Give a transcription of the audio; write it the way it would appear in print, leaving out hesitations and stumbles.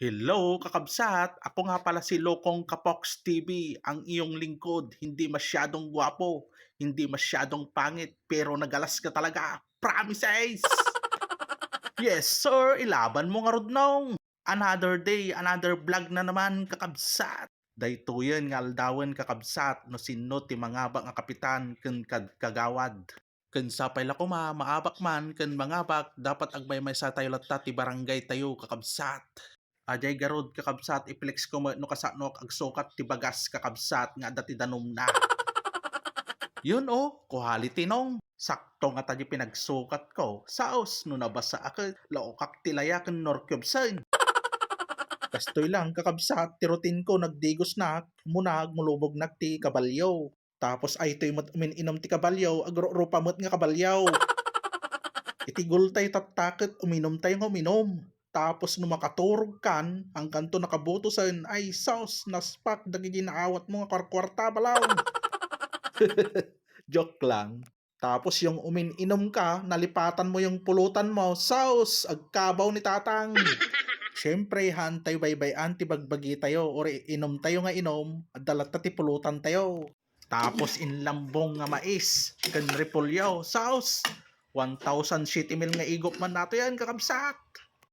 Hello, kakabsat! Ako nga pala si Lokong Kapoks TV, ang iyong lingkod. Hindi masyadong gwapo, hindi masyadong pangit, pero nagalas ka talaga. Promises! Yes, sir! Ilaban mo nga rodnong! Another day, another vlog na naman, kakabsat! Daytoyen nga aldawan kakabsat no sinno ti mangabak nga kapitan ken kagawad. Ken sapay la ko maabak man ken mangabak dapat agmay sa tayo latta ti barangay tayo kakabsat. Ajay garod kakabsat i-flex ko no kasaknok ag sukat ti bagas kakabsat nga dati danom na. Yun quality nong. Sakto nga tayo pinagsukat ko. Saos no nabasa ako laokak tilaya ken norkyobsen. Kastoy lang kakabsat ti routine ko nagdigos na munag mulubog na ti kabalyo. Tapos ay to'y uminom ti kabalyo agro-rupa mo't nga kabalyaw. Itigol tayo tatakot uminom tayo uminom. Tapos no makaturog kan, ang kanto nakabutosan ay sauce naspak dagiti naawat mo nga kwarkwarta balaw. Joke lang. Tapos yung uminom ka, nalipatan mo yung pulutan mo, sauce, agkabaw ni tatang. Siyempre, hantay baybay ti bagbagi tayo, or inom tayo nga inom, at dalat ti pulutan tayo. Tapos inlambong nga mais, kan repolyo, sauce. 1,000 sheet email nga igop man nato yan, kakabsat.